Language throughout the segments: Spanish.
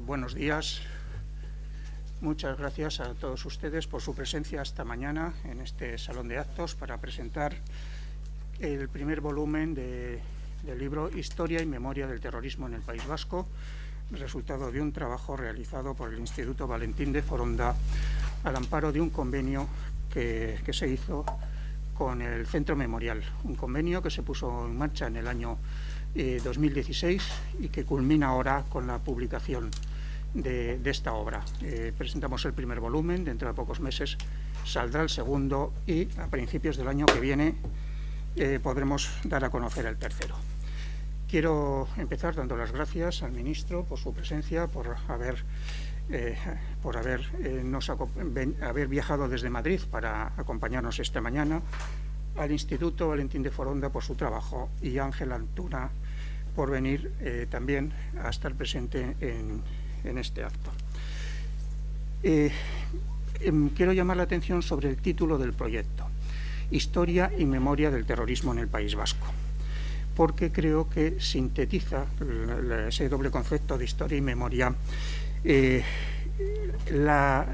Buenos días. Muchas gracias a todos ustedes por su presencia esta mañana en este salón de actos para presentar el primer volumen del libro Historia y Memoria del Terrorismo en el País Vasco, resultado de un trabajo realizado por el Instituto Valentín de Foronda al amparo de un convenio que se hizo con el Centro Memorial, un convenio que se puso en marcha en el año 2016 y que culmina ahora con la publicación de esta obra. Presentamos el primer volumen, dentro de pocos meses saldrá el segundo y a principios del año que viene podremos dar a conocer el tercero. Quiero empezar dando las gracias al ministro por su presencia, por haber viajado desde Madrid para acompañarnos esta mañana, al Instituto Valentín de Foronda por su trabajo y a Ángel Antuna por venir también a estar presente en este acto. Quiero llamar la atención sobre el título del proyecto, Historia y Memoria del Terrorismo en el País Vasco, porque creo que sintetiza ese doble concepto de historia y memoria,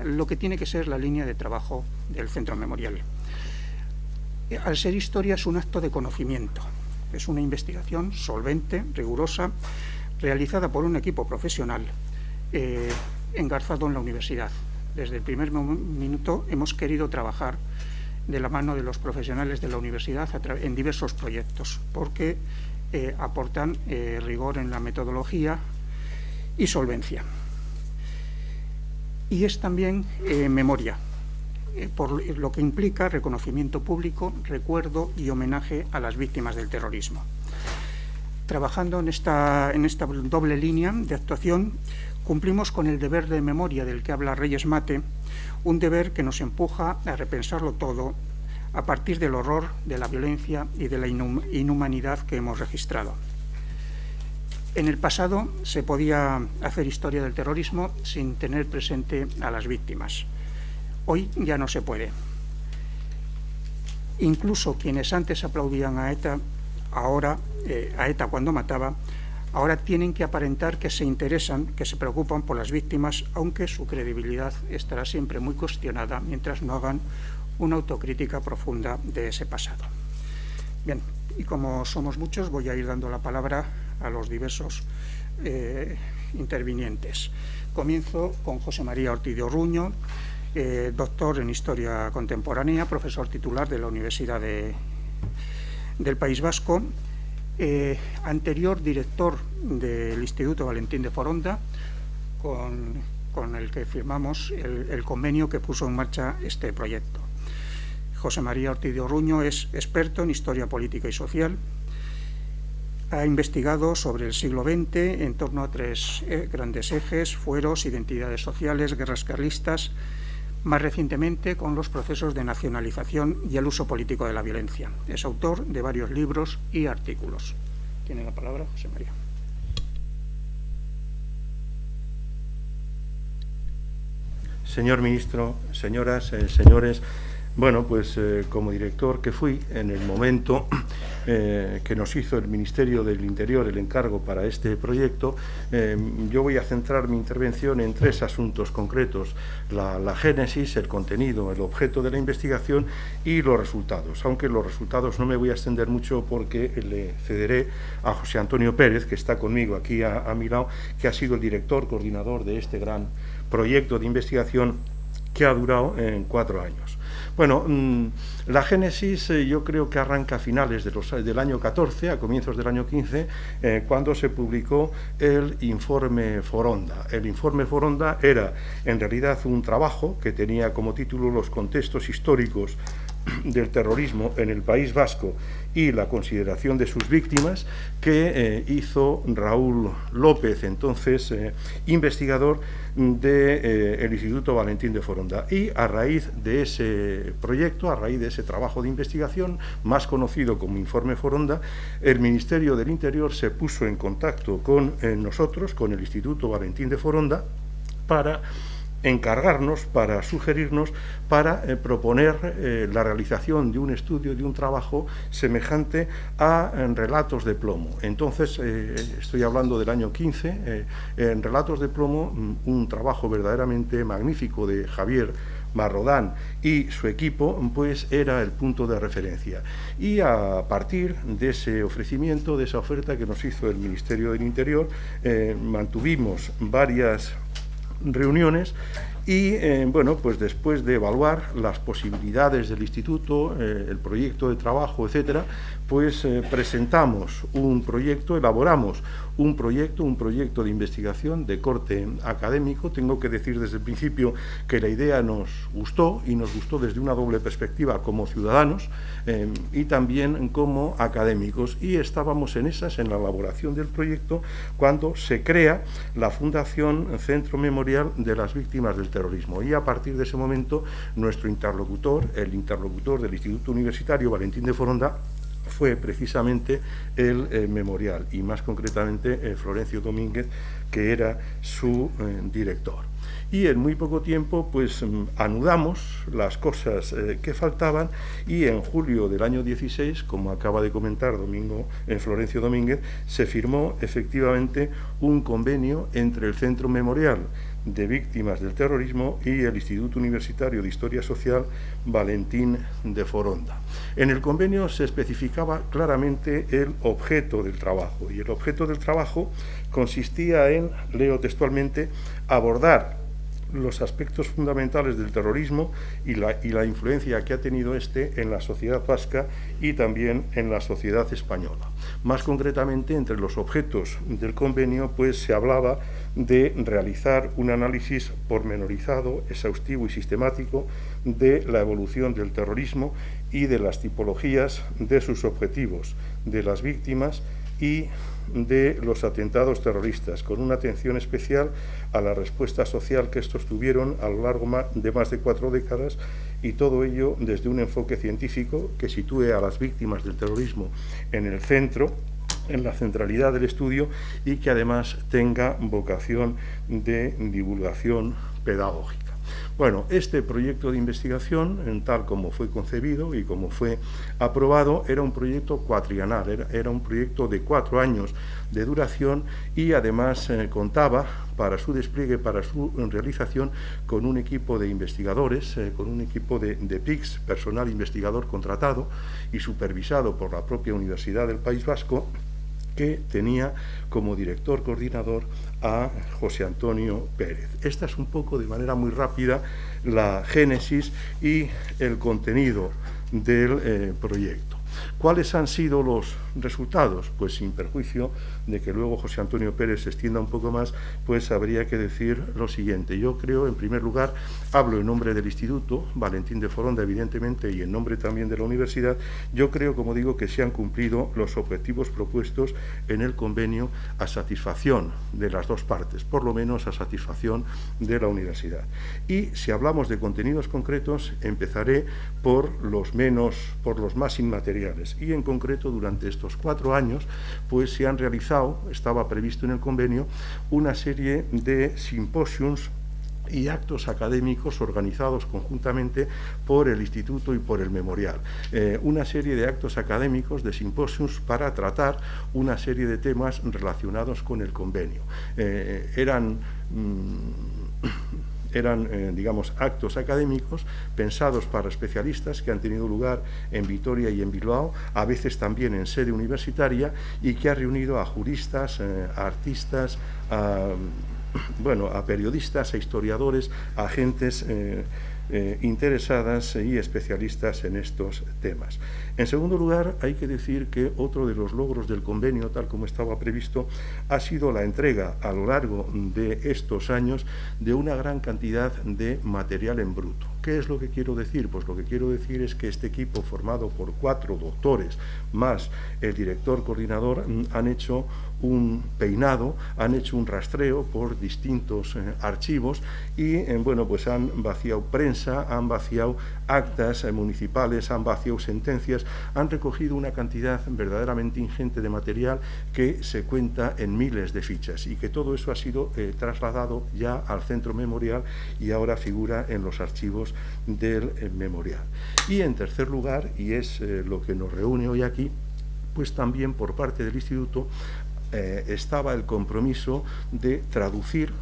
lo que tiene que ser la línea de trabajo del Centro Memorial. Al ser historia es un acto de conocimiento, es una investigación solvente, rigurosa, realizada por un equipo profesional engarzado en la universidad. Desde el primer minuto hemos querido trabajar de la mano de los profesionales de la universidad en diversos proyectos, porque aportan rigor en la metodología y solvencia. Y es también memoria, por lo que implica reconocimiento público, recuerdo y homenaje a las víctimas del terrorismo. Trabajando en esta doble línea de actuación, cumplimos con el deber de memoria del que habla Reyes Mate, un deber que nos empuja a repensarlo todo a partir del horror, de la violencia y de la inhumanidad que hemos registrado. En el pasado se podía hacer historia del terrorismo sin tener presente a las víctimas. Hoy ya no se puede. Incluso quienes antes aplaudían a ETA, a ETA cuando mataba, ahora tienen que aparentar que se interesan, que se preocupan por las víctimas, aunque su credibilidad estará siempre muy cuestionada mientras no hagan una autocrítica profunda de ese pasado. Bien, y como somos muchos, voy a ir dando la palabra a los diversos intervinientes. Comienzo con José María Ortiz de Orruño, doctor en Historia Contemporánea, profesor titular de la Universidad del País Vasco, anterior director del Instituto Valentín de Foronda, con el que firmamos el convenio que puso en marcha este proyecto. José María Ortiz de Orruño es experto en historia política y social. Ha investigado sobre el siglo XX en torno a tres grandes ejes: fueros, identidades sociales, guerras carlistas, más recientemente con los procesos de nacionalización y el uso político de la violencia. Es autor de varios libros y artículos. Tiene la palabra José María. Señor ministro, señoras, señores, bueno, pues como director que fui en el momento que nos hizo el Ministerio del Interior el encargo para este proyecto, yo voy a centrar mi intervención en tres asuntos concretos: la génesis, el contenido, el objeto de la investigación y los resultados. Aunque los resultados no me voy a extender mucho porque le cederé a José Antonio Pérez, que está conmigo aquí a mi lado, que ha sido el director coordinador de este gran proyecto de investigación que ha durado 4 años. Bueno, la génesis yo creo que arranca a finales del año 14, a comienzos del año 15, cuando se publicó el Informe Foronda. El Informe Foronda era en realidad un trabajo que tenía como título los contextos históricos del terrorismo en el País Vasco y la consideración de sus víctimas, que hizo Raúl López, entonces investigador del Instituto Valentín de Foronda. Y a raíz de ese proyecto, a raíz de ese trabajo de investigación, más conocido como Informe Foronda, el Ministerio del Interior se puso en contacto con nosotros, con el Instituto Valentín de Foronda, para encargarnos, para sugerirnos, para proponer la realización de un estudio, de un trabajo semejante a Relatos de plomo. Entonces, estoy hablando del año 15, en Relatos de plomo, un trabajo verdaderamente magnífico de Javier Marrodán y su equipo, pues era el punto de referencia. Y a partir de ese ofrecimiento, de esa oferta que nos hizo el Ministerio del Interior, mantuvimos varias reuniones y, bueno, pues después de evaluar las posibilidades del instituto, el proyecto de trabajo, etcétera, pues presentamos un proyecto, elaboramos un proyecto de investigación de corte académico. Tengo que decir desde el principio que la idea nos gustó, y nos gustó desde una doble perspectiva, como ciudadanos y también como académicos, y estábamos en la elaboración del proyecto, cuando se crea la Fundación Centro Memorial de las Víctimas del Terrorismo, y a partir de ese momento nuestro interlocutor, el interlocutor del Instituto Universitario, Valentín de Foronda, fue precisamente el memorial, y más concretamente Florencio Domínguez, que era su director. Y en muy poco tiempo, pues anudamos las cosas que faltaban, y en julio del año 16, como acaba de comentar Florencio Domínguez, se firmó efectivamente un convenio entre el Centro Memorial de Víctimas del Terrorismo y el Instituto Universitario de Historia Social Valentín de Foronda. En el convenio se especificaba claramente el objeto del trabajo, y el objeto del trabajo consistía en, leo textualmente, abordar los aspectos fundamentales del terrorismo y la influencia que ha tenido en la sociedad vasca y también en la sociedad española. Más concretamente, entre los objetos del convenio, pues se hablaba de realizar un análisis pormenorizado, exhaustivo y sistemático de la evolución del terrorismo y de las tipologías de sus objetivos, de las víctimas y de los atentados terroristas, con una atención especial a la respuesta social que estos tuvieron a lo largo de más de 4 décadas, y todo ello desde un enfoque científico que sitúe a las víctimas del terrorismo en el centro, en la centralidad del estudio, y que además tenga vocación de divulgación pedagógica. Bueno, este proyecto de investigación, tal como fue concebido y como fue aprobado, era un proyecto cuatrienal, era un proyecto de 4 años de duración, y además contaba para su despliegue, para su realización, con un equipo de investigadores, con un equipo de PICs, personal investigador contratado y supervisado por la propia Universidad del País Vasco, que tenía como director coordinador a José Antonio Pérez. Esta es un poco, de manera muy rápida, la génesis y el contenido del proyecto. ¿Cuáles han sido los resultados? Pues sin perjuicio de que luego José Antonio Pérez se extienda un poco más, pues habría que decir lo siguiente. Yo creo, en primer lugar, hablo en nombre del Instituto, Valentín de Foronda, evidentemente, y en nombre también de la universidad. Yo creo, como digo, que se han cumplido los objetivos propuestos en el convenio a satisfacción de las dos partes, por lo menos a satisfacción de la universidad. Y si hablamos de contenidos concretos, empezaré por los más inmateriales, y en concreto durante estos 4 años pues se han realizado, estaba previsto en el convenio, una serie de simposios y actos académicos organizados conjuntamente por el Instituto y por el Memorial. Una serie de actos académicos, de simposios, para tratar una serie de temas relacionados con el convenio. Eran, digamos, actos académicos pensados para especialistas, que han tenido lugar en Vitoria y en Bilbao, a veces también en sede universitaria, y que ha reunido a juristas, a artistas, a periodistas, a historiadores, a gentes interesadas y especialistas en estos temas. En segundo lugar, hay que decir que otro de los logros del convenio, tal como estaba previsto, ha sido la entrega a lo largo de estos años de una gran cantidad de material en bruto. ¿Qué es lo que quiero decir? Pues lo que quiero decir es que este equipo, formado por 4 doctores más el director coordinador, han hecho un peinado, han hecho un rastreo por distintos archivos y bueno, pues han vaciado prensa, han vaciado actas municipales, han vaciado sentencias, han recogido una cantidad verdaderamente ingente de material que se cuenta en miles de fichas y que todo eso ha sido trasladado ya al centro memorial y ahora figura en los archivos del memorial. Y en tercer lugar, y es lo que nos reúne hoy aquí, pues también por parte del Instituto estaba el compromiso de traducir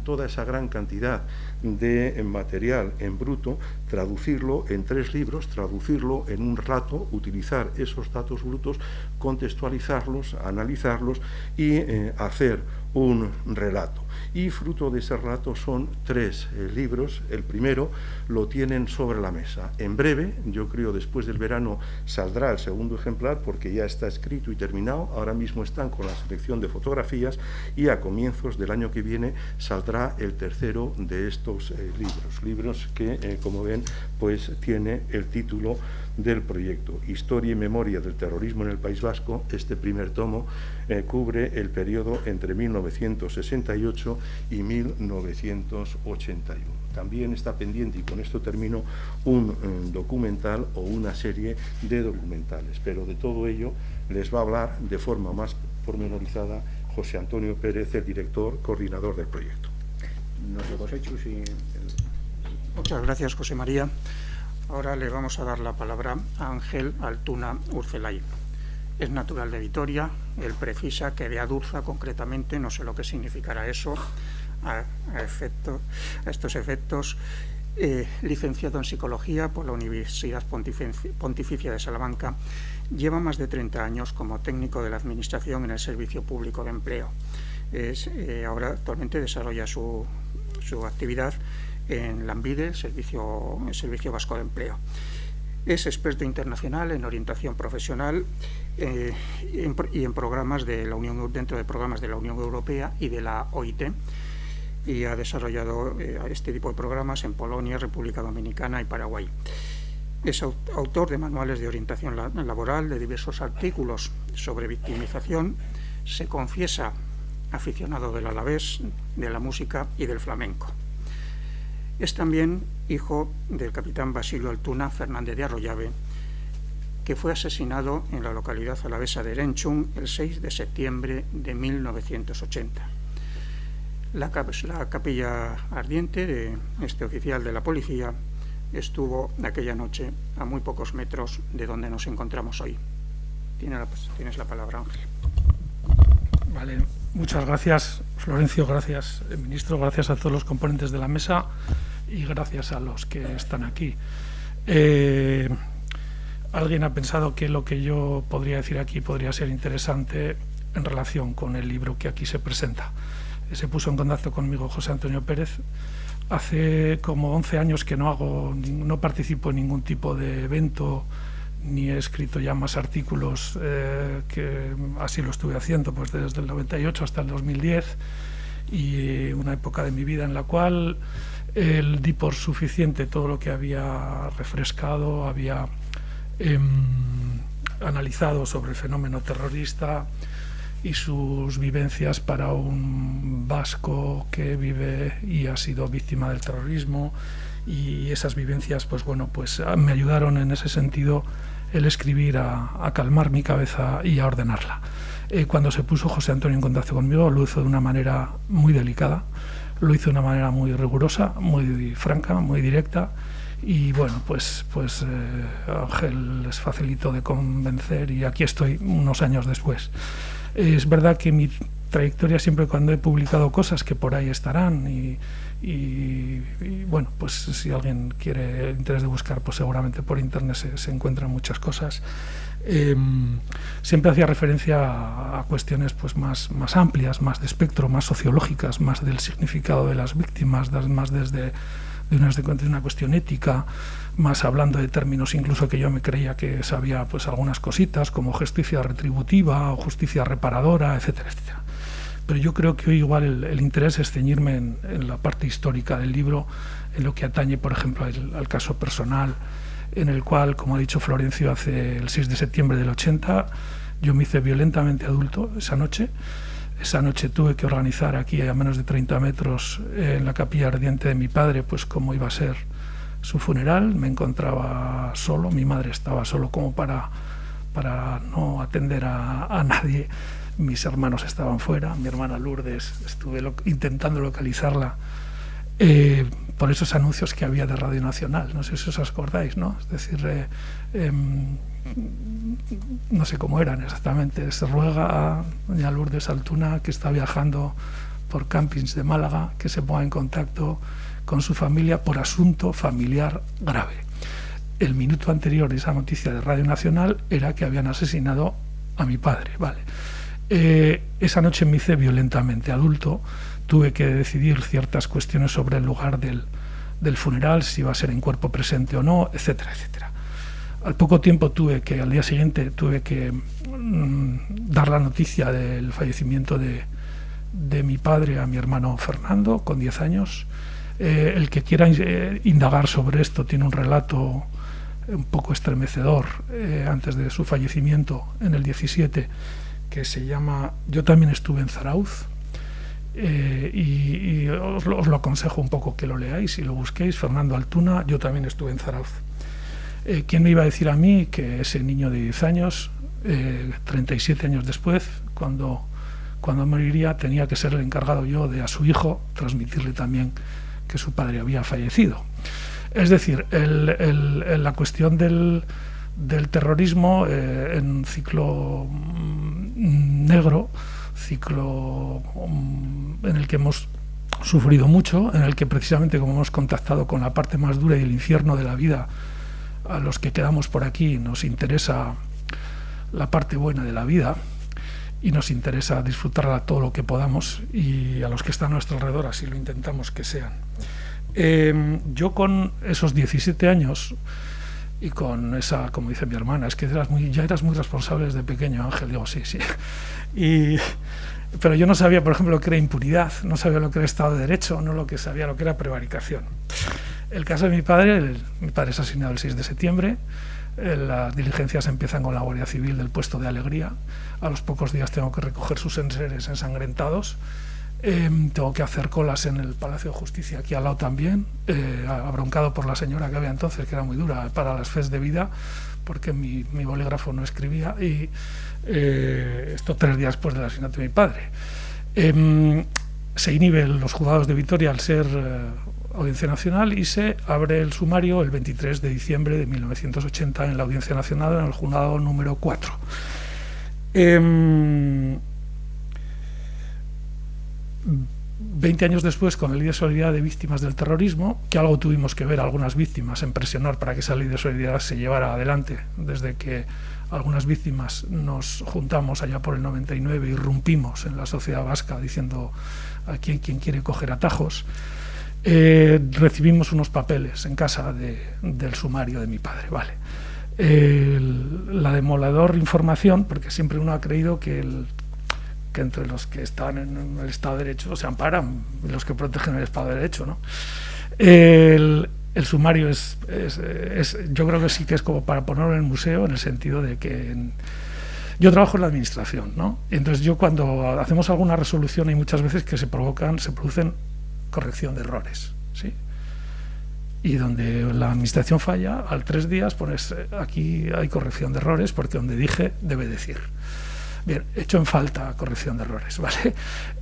toda esa gran cantidad de material en bruto, traducirlo en 3 libros, traducirlo en un rato, utilizar esos datos brutos, contextualizarlos, analizarlos y hacer un relato. Y fruto de ese relato son 3 libros. El primero lo tienen sobre la mesa. En breve, yo creo después del verano, saldrá el segundo ejemplar porque ya está escrito y terminado. Ahora mismo están con la selección de fotografías y a comienzos del año que viene saldrá el tercero de estos libros que, como ven, pues tiene el título del proyecto, Historia y Memoria del Terrorismo en el País Vasco. Este primer tomo cubre el periodo entre 1968 y 1981. También está pendiente, y con esto termino, un documental o una serie de documentales, pero de todo ello les va a hablar de forma más pormenorizada José Antonio Pérez, el director coordinador del proyecto. Muchas gracias, José María. Ahora le vamos a dar la palabra a Ángel Altuna Urzelay. Es natural de Vitoria. Él precisa que de Adurza, concretamente, no sé lo que significará eso, a estos efectos, licenciado en Psicología por la Universidad Pontificia de Salamanca, lleva más de 30 años como técnico de la Administración en el Servicio Público de Empleo. Ahora actualmente desarrolla su actividad en Lanbide, el Servicio Vasco de Empleo. Es experto internacional en orientación profesional y en programas de la Unión, dentro de programas de la Unión Europea y de la OIT, y ha desarrollado este tipo de programas en Polonia, República Dominicana y Paraguay. Es autor de manuales de orientación laboral, de diversos artículos sobre victimización. Se confiesa aficionado del Alavés, de la música y del flamenco. Es también hijo del capitán Basilio Altuna Fernández de Arroyave, que fue asesinado en la localidad alavesa de Erenchun el 6 de septiembre de 1980. La capilla ardiente de este oficial de la policía estuvo aquella noche a muy pocos metros de donde nos encontramos hoy. Tienes la palabra, Ángel. Vale, muchas gracias, Florencio, gracias, ministro, gracias a todos los componentes de la mesa y gracias a los que están aquí. Alguien ha pensado que lo que yo podría decir aquí podría ser interesante en relación con el libro que aquí se presenta. Se puso en contacto conmigo José Antonio Pérez. Hace como 11 años que no participo en ningún tipo de evento, ni he escrito ya más artículos, que así lo estuve haciendo pues desde el 98 hasta el 2010, y una época de mi vida en la cual di por suficiente todo lo que había refrescado, había analizado sobre el fenómeno terrorista y sus vivencias para un vasco que vive y ha sido víctima del terrorismo, y esas vivencias pues bueno, pues me ayudaron en ese sentido el escribir a calmar mi cabeza y a ordenarla. Cuando se puso José Antonio en contacto conmigo, lo hizo de una manera muy delicada, lo hizo de una manera muy rigurosa, muy franca, muy directa, y bueno, pues Ángel les facilitó de convencer y aquí estoy unos años después. Es verdad que mi trayectoria, siempre cuando he publicado cosas que por ahí estarán y bueno, pues si alguien quiere interés de buscar, pues seguramente por internet se encuentran muchas cosas. Siempre hacía referencia a cuestiones pues más amplias, más de espectro, más sociológicas, más del significado de las víctimas, más desde una cuestión ética, más hablando de términos incluso que yo me creía que sabía pues algunas cositas como justicia retributiva o justicia reparadora, etcétera, etcétera. Pero yo creo que hoy igual el interés es ceñirme en la parte histórica del libro, en lo que atañe, por ejemplo, al caso personal, en el cual, como ha dicho Florencio, hace el 6 de septiembre del 80 Yo me hice violentamente adulto esa noche. Esa noche tuve que organizar aquí a menos de 30 metros en la capilla ardiente de mi padre, pues cómo iba a ser su funeral. Me encontraba solo, mi madre estaba solo como para no atender a nadie. Mis hermanos estaban fuera, mi hermana Lourdes, estuve intentando localizarla por esos anuncios que había de Radio Nacional, no sé si os acordáis, ¿no? Es decir, no sé cómo eran exactamente, se ruega a doña Lourdes Altuna, que está viajando por campings de Málaga, que se ponga en contacto con su familia por asunto familiar grave. El minuto anterior de esa noticia de Radio Nacional era que habían asesinado a mi padre, ¿vale? Esa noche me hice violentamente adulto, tuve que decidir ciertas cuestiones sobre el lugar del funeral, si iba a ser en cuerpo presente o no, etcétera, etcétera. Al poco tiempo al día siguiente tuve que dar la noticia del fallecimiento de mi padre a mi hermano Fernando, con 10 años. El que quiera indagar sobre esto tiene un relato un poco estremecedor antes de su fallecimiento en el 17, que se llama Yo también estuve en Zarauz, y os lo aconsejo un poco que lo leáis y lo busquéis. Fernando Altuna, Yo también estuve en Zarauz. ¿Quién me iba a decir a mí que ese niño de 10 años, 37 años después, cuando moriría, tenía que ser el encargado yo de a su hijo transmitirle también que su padre había fallecido? Es decir, la cuestión del terrorismo en un ciclo negro, ciclo en el que hemos sufrido mucho, en el que precisamente como hemos contactado con la parte más dura y el infierno de la vida, a los que quedamos por aquí nos interesa la parte buena de la vida y nos interesa disfrutarla todo lo que podamos, y a los que están a nuestro alrededor así lo intentamos que sean. Yo con esos 17 años y con esa, como dice mi hermana, es que ya eras muy responsable desde pequeño, Ángel. Digo, sí. Pero yo no sabía, por ejemplo, lo que era impunidad, no sabía lo que era Estado de Derecho, no sabía lo que era prevaricación. El caso de mi padre es asesinado el 6 de septiembre, las diligencias empiezan con la Guardia Civil del puesto de Alegría, a los pocos días tengo que recoger sus enseres ensangrentados, tengo que hacer colas en el Palacio de Justicia, aquí al lado también, abroncado por la señora que había entonces, que era muy dura para las fes de vida, porque mi bolígrafo no escribía, y esto 3 días después del asesinato de mi padre. Se inhiben los juzgados de Vitoria al ser Audiencia Nacional, y se abre el sumario el 23 de diciembre de 1980 en la Audiencia Nacional, en el juzgado número 4. 20 años después, con la Ley de Solidaridad de Víctimas del Terrorismo, que algo tuvimos que ver algunas víctimas en presionar para que esa Ley de Solidaridad se llevara adelante, desde que algunas víctimas nos juntamos allá por el 99 y irrumpimos en la sociedad vasca diciendo a quien quiere coger atajos. Recibimos unos papeles en casa del sumario de mi padre, ¿vale? La demoledor información, porque siempre uno ha creído que entre los que están en el Estado de Derecho se amparan, los que protegen el Estado de Derecho, ¿no? El sumario yo creo que sí que es como para ponerlo en el museo, en el sentido de que yo trabajo en la administración, ¿no? Entonces yo, cuando hacemos alguna resolución, hay muchas veces que se producen corrección de errores, ¿sí? Y donde la administración falla, al 3 días pones aquí hay corrección de errores, porque donde dije debe decir. Bien, hecho en falta corrección de errores, ¿vale?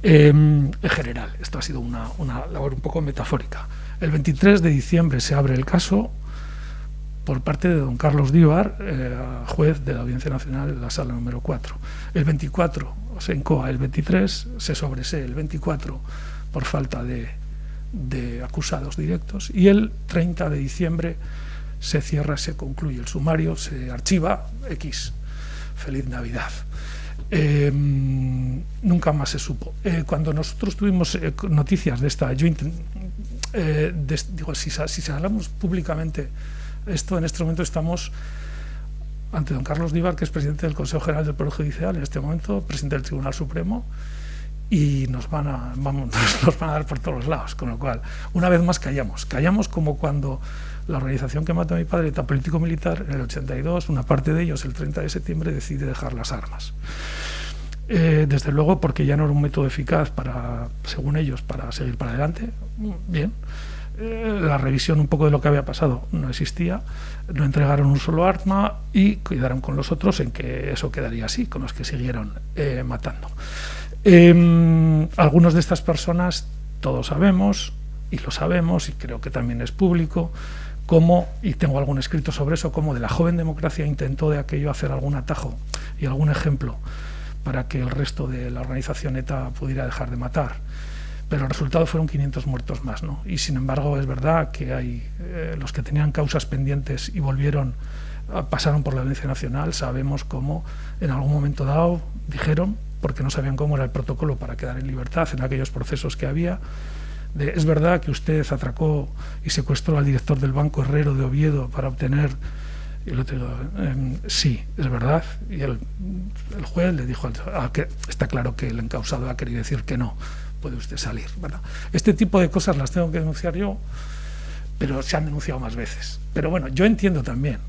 En general, esto ha sido una labor un poco metafórica. El 23 de diciembre se abre el caso por parte de don Carlos Díbar, juez de la Audiencia Nacional en la sala número 4. El 24 se encoa, el 23 se sobresee, el 24 por falta de acusados directos, y el 30 de diciembre se cierra, se concluye el sumario, se archiva, X. Feliz Navidad. Nunca más se supo. Cuando nosotros tuvimos noticias de esta, digo, si hablamos públicamente esto, en este momento estamos ante don Carlos Díbar, que es presidente del Consejo General del Poder Judicial, en este momento presidente del Tribunal Supremo, y nos van a dar por todos los lados, con lo cual, una vez más callamos como cuando La organización que mató a mi padre, ETA político-militar, en el 82, una parte de ellos, el 30 de septiembre, decide dejar las armas. Desde luego, porque ya no era un método eficaz para, según ellos, para seguir para adelante. Bien. La revisión un poco de lo que había pasado no existía, no entregaron un solo arma y cuidaron con los otros en que eso quedaría así, con los que siguieron matando. Algunos de estas personas, todos sabemos, y lo sabemos, y creo que también es público, cómo, y tengo algún escrito sobre eso, cómo de la joven democracia intentó de aquello hacer algún atajo y algún ejemplo para que el resto de la organización ETA pudiera dejar de matar. Pero el resultado fueron 500 muertos más, ¿no? Y sin embargo es verdad que hay los que tenían causas pendientes y pasaron por la Audiencia Nacional, sabemos cómo en algún momento dado dijeron, porque no sabían cómo era el protocolo para quedar en libertad en aquellos procesos que había, es verdad que usted atracó y secuestró al director del Banco Herrero de Oviedo para obtener... Y el otro, sí, es verdad. Y el juez le dijo, que está claro que el encausado ha querido decir que no, puede usted salir, ¿verdad? Este tipo de cosas las tengo que denunciar yo, pero se han denunciado más veces. Pero bueno, yo entiendo también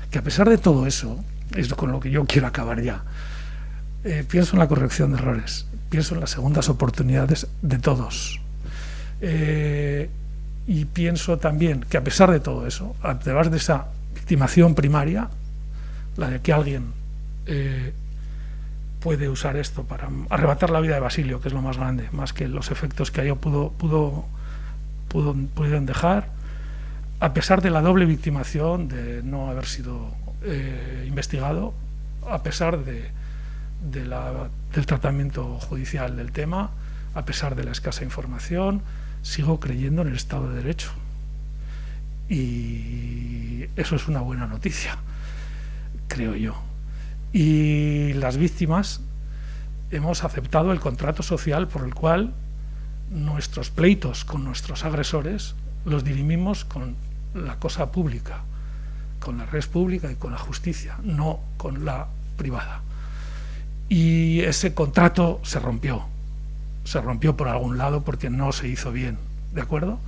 que a pesar de todo eso, es con lo que yo quiero acabar ya, pienso en la corrección de errores, pienso en las segundas oportunidades de todos. Y pienso también que a pesar de todo eso, a través de esa victimación primaria, la de que alguien puede usar esto para arrebatar la vida de Basilio, que es lo más grande, más que los efectos que ello pudieron dejar, a pesar de la doble victimación de no haber sido investigado, a pesar del tratamiento judicial del tema, a pesar de la escasa información, sigo creyendo en el Estado de Derecho. Y eso es una buena noticia, creo yo. Y las víctimas hemos aceptado el contrato social por el cual nuestros pleitos con nuestros agresores los dirimimos con la cosa pública, con la red pública y con la justicia, no con la privada. Y ese contrato se rompió por algún lado porque no se hizo bien, ¿de acuerdo?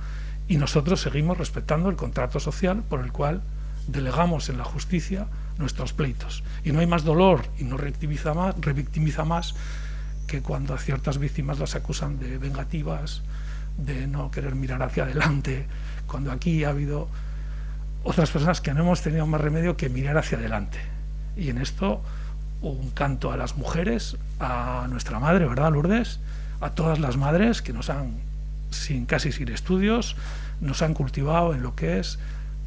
Y nosotros seguimos respetando el contrato social por el cual delegamos en la justicia nuestros pleitos. Y no hay más dolor y no revictimiza más que cuando a ciertas víctimas las acusan de vengativas, de no querer mirar hacia adelante, cuando aquí ha habido otras personas que no hemos tenido más remedio que mirar hacia adelante. Y en esto un canto a las mujeres, a nuestra madre, ¿verdad, Lourdes? A todas las madres que nos han, casi sin estudios, nos han cultivado en lo que es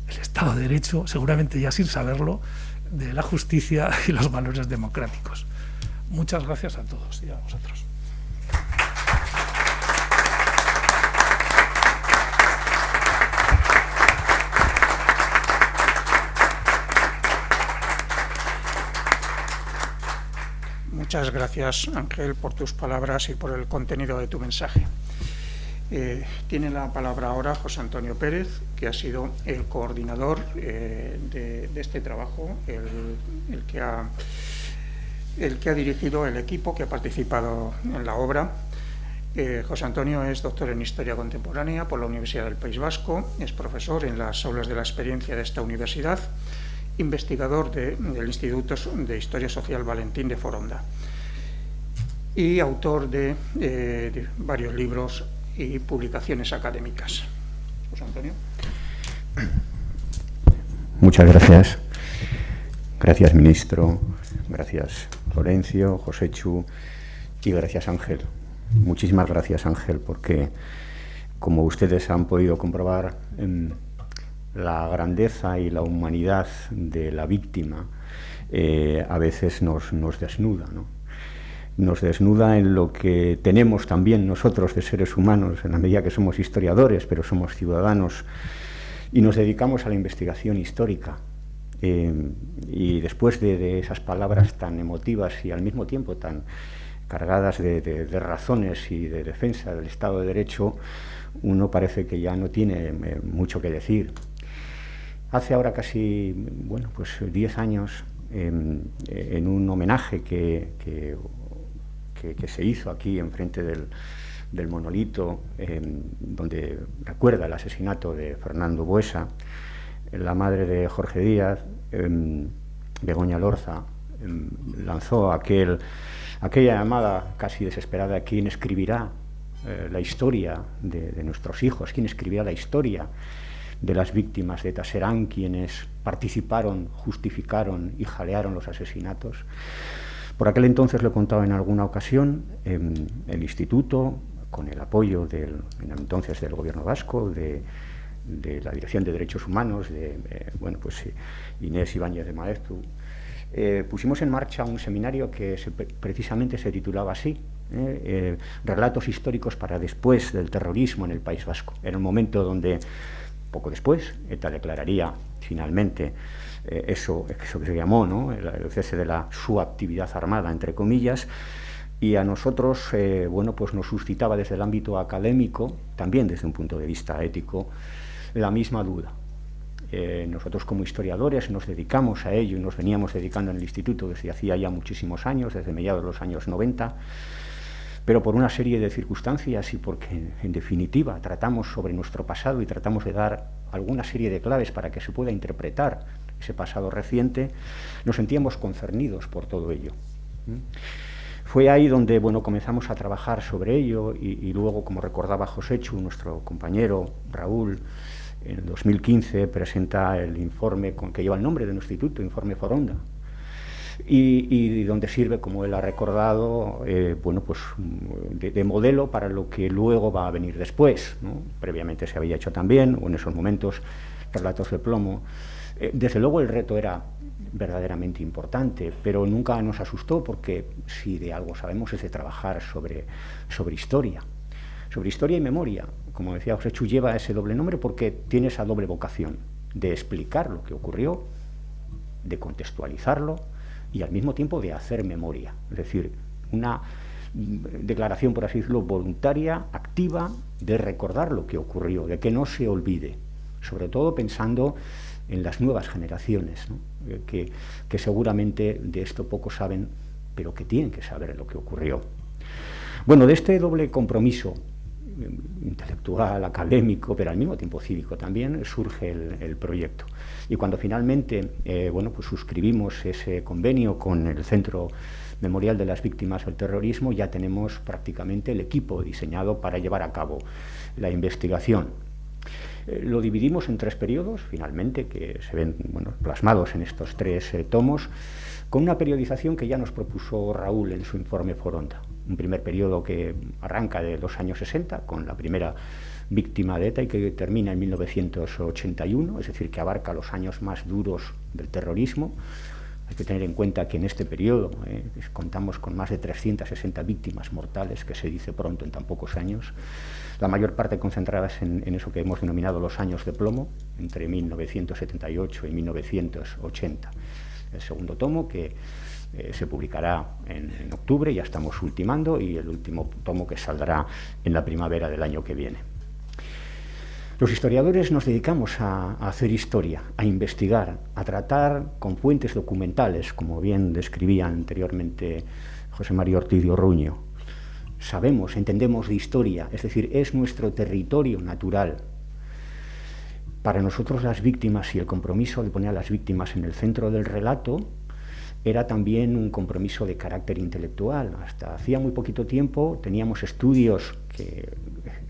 el Estado de Derecho, seguramente ya sin saberlo, de la justicia y los valores democráticos. Muchas gracias a todos y a vosotros. Muchas gracias, Ángel, por tus palabras y por el contenido de tu mensaje. Tiene la palabra ahora José Antonio Pérez, que ha sido el coordinador de este trabajo, el que ha dirigido el equipo que ha participado en la obra. José Antonio es doctor en Historia Contemporánea por la Universidad del País Vasco, es profesor en las aulas de la experiencia de esta universidad, investigador del Instituto de Historia Social Valentín de Foronda y autor de varios libros y publicaciones académicas. José Antonio. Muchas gracias. Gracias, ministro. Gracias, Florencio, Josechu, y gracias, Ángel. Muchísimas gracias, Ángel, porque, como ustedes han podido comprobar, la grandeza y la humanidad de la víctima a veces nos desnuda, ¿no? Nos desnuda en lo que tenemos también nosotros de seres humanos, en la medida que somos historiadores, pero somos ciudadanos, y nos dedicamos a la investigación histórica. Y después de esas palabras tan emotivas y al mismo tiempo tan cargadas de razones y de defensa del Estado de Derecho, uno parece que ya no tiene mucho que decir. Hace ahora casi, 10 años, en un homenaje que se hizo aquí enfrente del monolito, donde recuerda el asesinato de Fernando Buesa, la madre de Jorge Díaz, Begoña Lorza, lanzó aquella llamada casi desesperada: ¿quién escribirá la historia de nuestros hijos? ¿Quién escribirá la historia de las víctimas de ETA? Serán quienes participaron, justificaron y jalearon los asesinatos. Por aquel entonces, lo he contado en alguna ocasión, el instituto, con el apoyo entonces del Gobierno vasco, de la Dirección de Derechos Humanos, de Inés Ibáñez de Maeztu, pusimos en marcha un seminario que precisamente se titulaba así: Relatos históricos para después del terrorismo en el País Vasco. Era un momento donde, poco después, ETA declararía finalmente eso que se llamó, ¿no?, el cese de su actividad armada, entre comillas, y a nosotros pues nos suscitaba desde el ámbito académico, también desde un punto de vista ético, la misma duda. Nosotros, como historiadores, nos dedicamos a ello y nos veníamos dedicando en el instituto desde hacía ya muchísimos años, desde mediados de los años 90, pero por una serie de circunstancias y porque, en definitiva, tratamos sobre nuestro pasado y tratamos de dar alguna serie de claves para que se pueda interpretar ese pasado reciente, nos sentíamos concernidos por todo ello. Fue ahí donde comenzamos a trabajar sobre ello y luego, como recordaba Joséchu, nuestro compañero Raúl, en 2015 presenta el informe que lleva el nombre de nuestro instituto, Informe Foronda, y donde sirve, como él ha recordado, de modelo para lo que luego va a venir después, ¿no? Previamente se había hecho también, o en esos momentos, Relatos de Plomo. Desde luego el reto era verdaderamente importante, pero nunca nos asustó, porque si de algo sabemos es de trabajar sobre historia. Sobre historia y memoria. Como decía José Chu, lleva ese doble nombre porque tiene esa doble vocación de explicar lo que ocurrió, de contextualizarlo y al mismo tiempo de hacer memoria. Es decir, una declaración, por así decirlo, voluntaria, activa, de recordar lo que ocurrió, de que no se olvide, sobre todo pensando en las nuevas generaciones, ¿no?, que seguramente de esto poco saben, pero que tienen que saber lo que ocurrió. Bueno, de este doble compromiso intelectual, académico, pero al mismo tiempo cívico también, surge el proyecto. Y cuando finalmente suscribimos ese convenio con el Centro Memorial de las Víctimas del Terrorismo, ya tenemos prácticamente el equipo diseñado para llevar a cabo la investigación. Lo dividimos en 3 periodos, finalmente, que se ven plasmados en estos 3 tomos, con una periodización que ya nos propuso Raúl en su informe Foronda. Un primer periodo que arranca de los años 60, con la primera víctima de ETA, y que termina en 1981, es decir, que abarca los años más duros del terrorismo. Hay que tener en cuenta que en este periodo contamos con más de 360 víctimas mortales, que se dice pronto en tan pocos años, la mayor parte concentradas en eso que hemos denominado los años de plomo, entre 1978 y 1980. El segundo tomo, que se publicará en octubre, ya estamos ultimando, y el último tomo, que saldrá en la primavera del año que viene. Los historiadores nos dedicamos a hacer historia, a investigar, a tratar con fuentes documentales, como bien describía anteriormente José María Ortiz de Orruño. Sabemos, entendemos de historia, es decir, es nuestro territorio natural. Para nosotros, las víctimas y el compromiso de poner a las víctimas en el centro del relato era también un compromiso de carácter intelectual. Hasta hacía muy poquito tiempo teníamos estudios que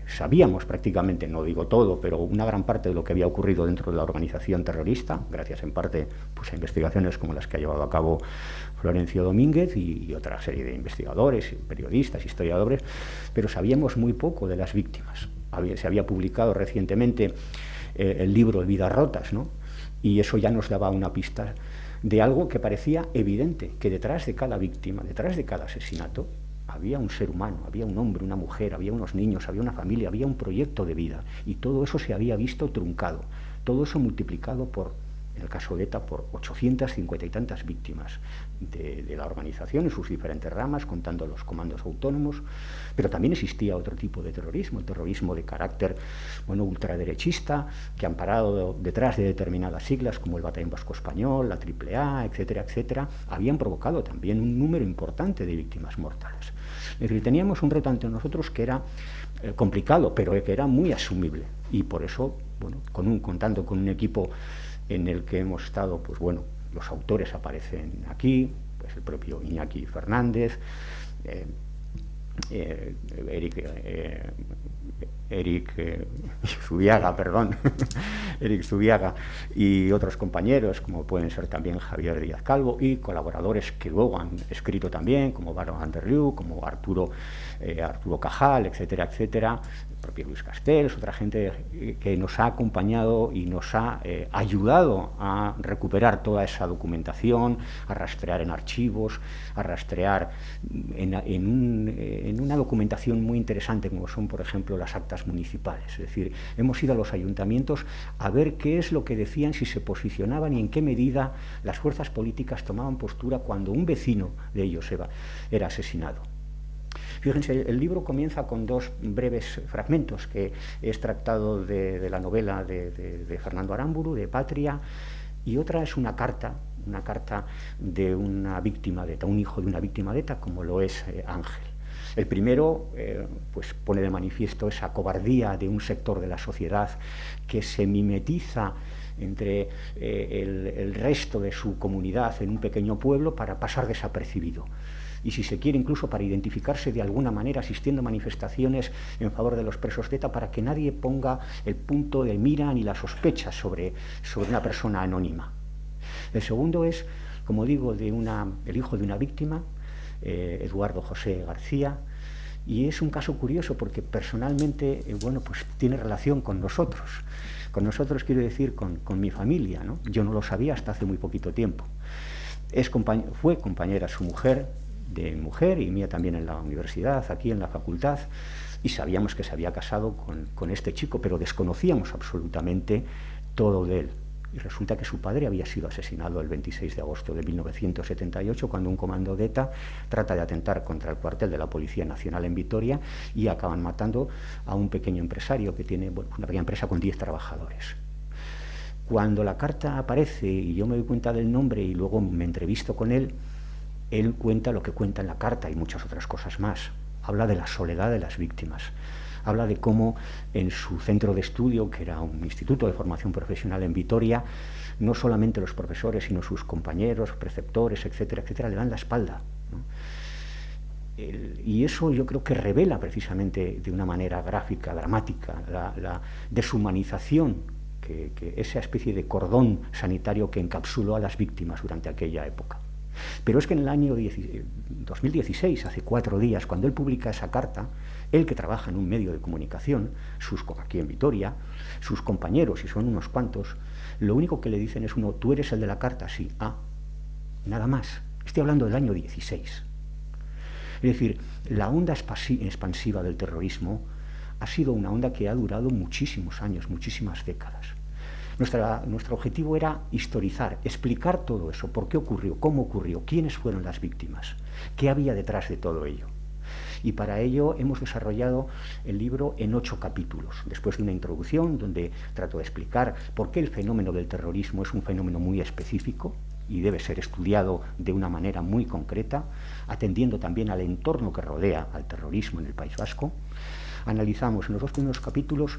sabíamos prácticamente, no digo todo, pero una gran parte de lo que había ocurrido dentro de la organización terrorista, gracias en parte a investigaciones como las que ha llevado a cabo Florencio Domínguez y otra serie de investigadores, periodistas, historiadores, pero sabíamos muy poco de las víctimas. Se había publicado recientemente el libro Vidas Rotas, ¿no?, y eso ya nos daba una pista de algo que parecía evidente, que detrás de cada víctima, detrás de cada asesinato, había un ser humano, había un hombre, una mujer, había unos niños, había una familia, había un proyecto de vida, y todo eso se había visto truncado, todo eso multiplicado por, en el caso de ETA, por 850 y tantas víctimas de la organización en sus diferentes ramas, contando los comandos autónomos. Pero también existía otro tipo de terrorismo, el terrorismo de carácter ultraderechista, que amparado detrás de determinadas siglas como el Batallón Vasco Español, la AAA, etcétera, etcétera, habían provocado también un número importante de víctimas mortales. Es decir, teníamos un reto ante nosotros que era complicado, pero que era muy asumible, y por eso, contando con un equipo en el que hemos estado, pues bueno, los autores aparecen aquí, pues el propio Iñaki Fernández, Eric Zubiaga, perdón, Eric Zubiaga, y otros compañeros, como pueden ser también Javier Díaz Calvo, y colaboradores que luego han escrito también, como Baron Anderliu, como Arturo Cajal, etcétera, etcétera, el propio Luis Castells, otra gente que nos ha acompañado y nos ha ayudado a recuperar toda esa documentación, a rastrear en archivos, a rastrear en una documentación muy interesante, como son, por ejemplo, las actas municipales. Es decir, hemos ido a los ayuntamientos a ver qué es lo que decían, si se posicionaban y en qué medida las fuerzas políticas tomaban postura cuando un vecino de ellos era asesinado. Fíjense, el libro comienza con dos breves fragmentos que he extractado de la novela de Fernando Aramburu, de Patria, y otra es una carta de una víctima de ETA, un hijo de una víctima de ETA, como lo es Ángel. El primero pues pone de manifiesto esa cobardía de un sector de la sociedad que se mimetiza entre el resto de su comunidad en un pequeño pueblo para pasar desapercibido. Y si se quiere, incluso para identificarse de alguna manera, asistiendo a manifestaciones en favor de los presos de ETA, para que nadie ponga el punto de mira ni la sospecha sobre una persona anónima. El segundo es, como digo, el hijo de una víctima, Eduardo José García, y es un caso curioso porque personalmente, bueno, pues tiene relación con nosotros. Con nosotros quiero decir con mi familia, ¿no? Yo no lo sabía hasta hace muy poquito tiempo. Fue compañera su mujer y mía también en la universidad, aquí en la facultad, y sabíamos que se había casado con este chico, pero desconocíamos absolutamente todo de él. Y resulta que su padre había sido asesinado el 26 de agosto de 1978, cuando un comando de ETA trata de atentar contra el cuartel de la Policía Nacional en Vitoria y acaban matando a un pequeño empresario que tiene, bueno, una pequeña empresa con 10 trabajadores. Cuando la carta aparece y yo me doy cuenta del nombre y luego me entrevisto con él cuenta lo que cuenta en la carta y muchas otras cosas más. Habla de la soledad de las víctimas. Habla de cómo en su centro de estudio, que era un instituto de formación profesional en Vitoria, no solamente los profesores, sino sus compañeros, preceptores, etcétera, etcétera, le dan la espalda, ¿no? Y eso yo creo que revela precisamente de una manera gráfica, dramática, la deshumanización, que esa especie de cordón sanitario que encapsuló a las víctimas durante aquella época. Pero es que en el año 2016, hace 4 días, cuando él publica esa carta, él que trabaja en un medio de comunicación, aquí en Vitoria, sus compañeros, y son unos cuantos, lo único que le dicen es uno: ¿tú eres el de la carta? Sí. Ah, nada más. Estoy hablando del año 16. Es decir, la onda expansiva del terrorismo ha sido una onda que ha durado muchísimos años, muchísimas décadas. Nuestro objetivo era historizar, explicar todo eso, por qué ocurrió, cómo ocurrió, quiénes fueron las víctimas, qué había detrás de todo ello. Y para ello hemos desarrollado el libro en 8 capítulos, después de una introducción donde trato de explicar por qué el fenómeno del terrorismo es un fenómeno muy específico y debe ser estudiado de una manera muy concreta, atendiendo también al entorno que rodea al terrorismo en el País Vasco. Analizamos en los 2 primeros capítulos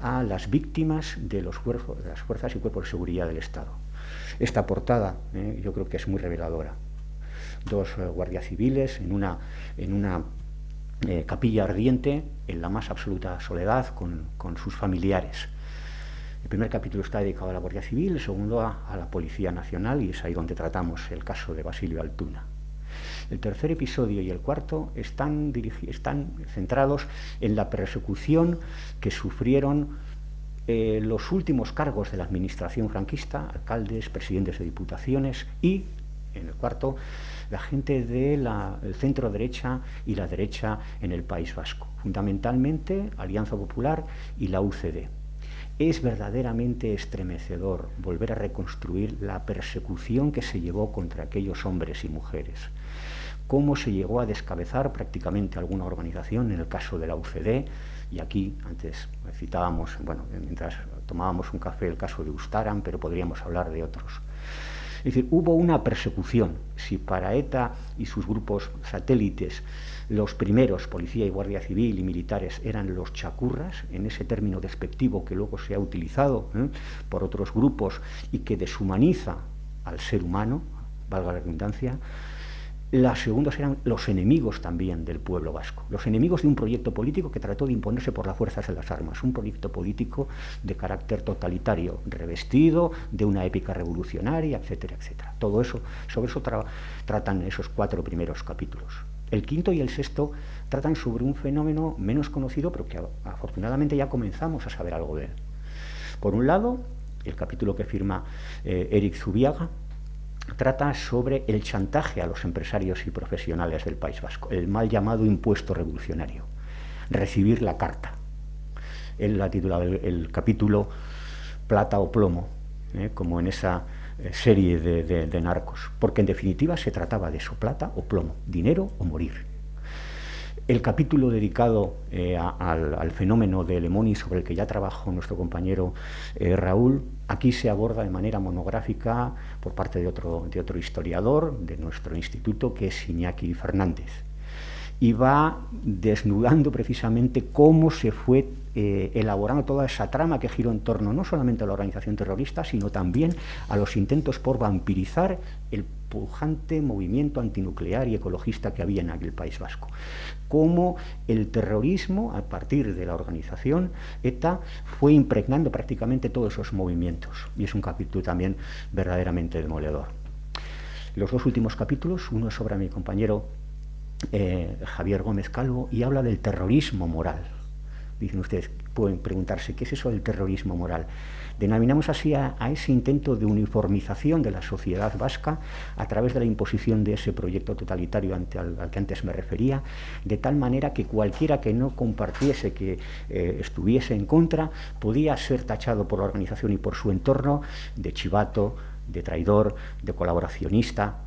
a las víctimas de las fuerzas y cuerpos de seguridad del Estado. Esta portada yo creo que es muy reveladora. 2 guardias civiles en una capilla ardiente, en la más absoluta soledad, con sus familiares. El primer capítulo está dedicado a la Guardia Civil, el segundo a la Policía Nacional, y es ahí donde tratamos el caso de Basilio Altuna. El tercer episodio y el cuarto están centrados en la persecución que sufrieron los últimos cargos de la administración franquista, alcaldes, presidentes de diputaciones, y en el cuarto la gente del centro derecha y la derecha en el País Vasco, fundamentalmente Alianza Popular y la UCD. Es verdaderamente estremecedor volver a reconstruir la persecución que se llevó contra aquellos hombres y mujeres, cómo se llegó a descabezar prácticamente alguna organización, en el caso de la UCD, y aquí antes citábamos, bueno, mientras tomábamos un café, el caso de Ustaran, pero podríamos hablar de otros. Es decir, hubo una persecución. Si para ETA y sus grupos satélites los primeros, policía y guardia civil y militares, eran los chacurras, en ese término despectivo que luego se ha utilizado por otros grupos y que deshumaniza al ser humano, valga la redundancia, los segundos eran los enemigos también del pueblo vasco, los enemigos de un proyecto político que trató de imponerse por las fuerzas de las armas, un proyecto político de carácter totalitario, revestido de una épica revolucionaria, etcétera, etcétera. Todo eso, sobre eso tratan esos 4 primeros capítulos. El quinto y el sexto tratan sobre un fenómeno menos conocido, pero que afortunadamente ya comenzamos a saber algo de él. Por un lado, el capítulo que firma Eric Zubiaga trata sobre el chantaje a los empresarios y profesionales del País Vasco, el mal llamado impuesto revolucionario, recibir la carta. Él ha titulado el capítulo Plata o plomo, como en esa serie de narcos, porque en definitiva se trataba de eso, plata o plomo, dinero o morir. El capítulo dedicado al fenómeno de Lemoni, sobre el que ya trabajó nuestro compañero Raúl, aquí se aborda de manera monográfica por parte de otro historiador de nuestro instituto, que es Iñaki Fernández, y va desnudando precisamente cómo se fue elaborando toda esa trama que giró en torno no solamente a la organización terrorista, sino también a los intentos por vampirizar el pujante movimiento antinuclear y ecologista que había en aquel País Vasco. Cómo el terrorismo, a partir de la organización ETA, fue impregnando prácticamente todos esos movimientos. Y es un capítulo también verdaderamente demoledor. Los 2 últimos capítulos, uno es sobre mi compañero Javier Gómez Calvo, y habla del terrorismo moral. Dicen ustedes, pueden preguntarse, ¿qué es eso del terrorismo moral? Denominamos así a ese intento de uniformización de la sociedad vasca a través de la imposición de ese proyecto totalitario al que antes me refería, de tal manera que cualquiera que no compartiese, que estuviese en contra, podía ser tachado por la organización y por su entorno de chivato, de traidor, de colaboracionista,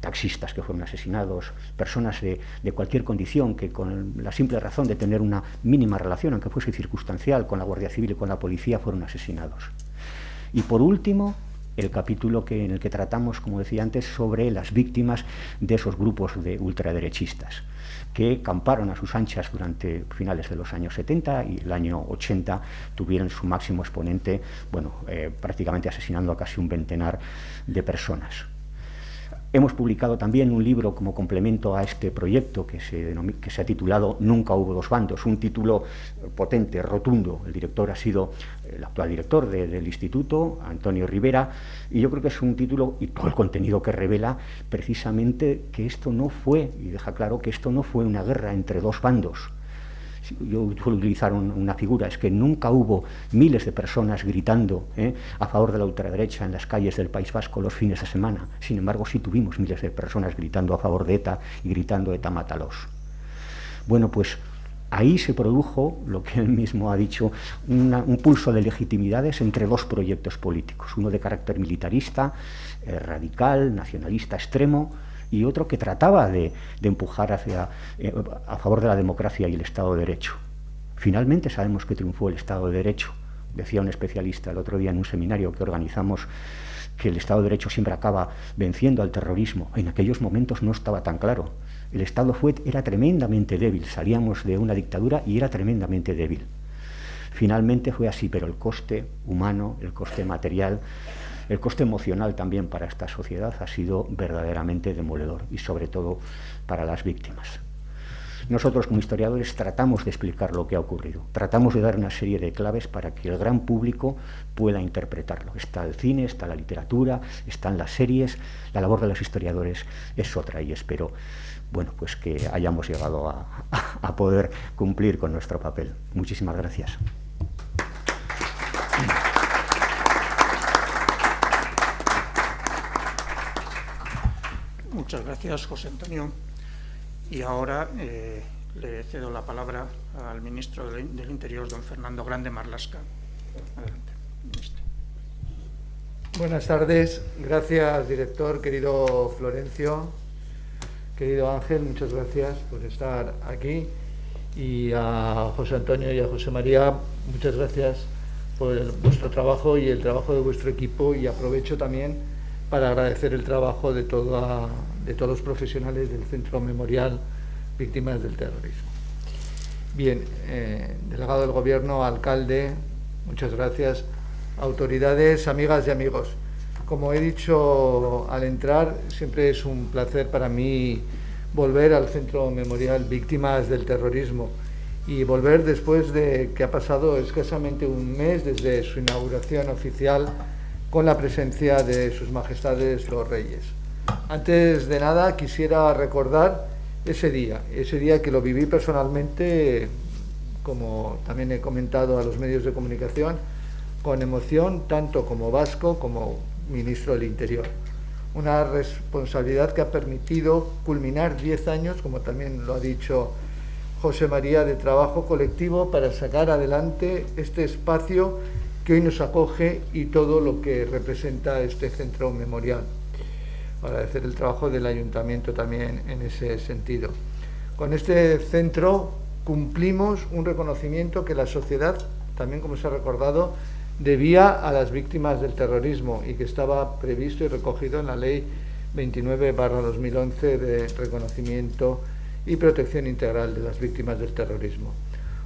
taxistas que fueron asesinados, personas de cualquier condición que con la simple razón de tener una mínima relación, aunque fuese circunstancial, con la Guardia Civil y con la policía, fueron asesinados. Y por último, el capítulo en el que tratamos, como decía antes, sobre las víctimas de esos grupos de ultraderechistas que camparon a sus anchas durante finales de los años 70 y el año 80 tuvieron su máximo exponente, prácticamente asesinando a casi un centenar de personas. Hemos publicado también un libro como complemento a este proyecto que se ha titulado Nunca hubo dos bandos, un título potente, rotundo. El director ha sido el actual director del instituto, Antonio Rivera, y yo creo que es un título y todo el contenido que revela precisamente que esto no fue, y deja claro que esto no fue una guerra entre 2 bandos. Yo suelo utilizar una figura, es que nunca hubo miles de personas gritando a favor de la ultraderecha en las calles del País Vasco los fines de semana. Sin embargo, sí tuvimos miles de personas gritando a favor de ETA y gritando ETA mátalos. Bueno, pues ahí se produjo, lo que él mismo ha dicho, un pulso de legitimidades entre 2 proyectos políticos, uno de carácter militarista, radical, nacionalista extremo, y otro que trataba de empujar a favor de la democracia y el Estado de Derecho. Finalmente sabemos que triunfó el Estado de Derecho. Decía un especialista el otro día en un seminario que organizamos que el Estado de Derecho siempre acaba venciendo al terrorismo. En aquellos momentos no estaba tan claro. El Estado era tremendamente débil, salíamos de una dictadura y era tremendamente débil. Finalmente fue así, pero el coste humano, el coste material, el coste emocional también para esta sociedad ha sido verdaderamente demoledor, y sobre todo para las víctimas. Nosotros como historiadores tratamos de explicar lo que ha ocurrido, tratamos de dar una serie de claves para que el gran público pueda interpretarlo. Está el cine, está la literatura, están las series, la labor de los historiadores es otra, y espero pues que hayamos llegado a poder cumplir con nuestro papel. Muchísimas gracias. Muchas gracias, José Antonio. Y ahora le cedo la palabra al ministro del Interior, don Fernando Grande Marlaska. Adelante, ministro. Buenas tardes. Gracias, director, querido Florencio, querido Ángel, muchas gracias por estar aquí. Y a José Antonio y a José María, muchas gracias por vuestro trabajo y el trabajo de vuestro equipo. Y aprovecho también para agradecer el trabajo de todos los profesionales del Centro Memorial Víctimas del Terrorismo. Bien, delegado del Gobierno, alcalde, muchas gracias. Autoridades, amigas y amigos, como he dicho al entrar, siempre es un placer para mí volver al Centro Memorial Víctimas del Terrorismo y volver después de que ha pasado escasamente un mes desde su inauguración oficial con la presencia de sus majestades los reyes. Antes de nada quisiera recordar ese día que lo viví personalmente, como también he comentado a los medios de comunicación, con emoción, tanto como vasco como ministro del Interior. Una responsabilidad que ha permitido culminar 10 años, como también lo ha dicho José María, de trabajo colectivo para sacar adelante este espacio que hoy nos acoge y todo lo que representa este centro memorial. Agradecer el trabajo del Ayuntamiento también en ese sentido. Con este centro cumplimos un reconocimiento que la sociedad, también como se ha recordado, debía a las víctimas del terrorismo y que estaba previsto y recogido en la Ley 29/2011 de reconocimiento y protección integral de las víctimas del terrorismo.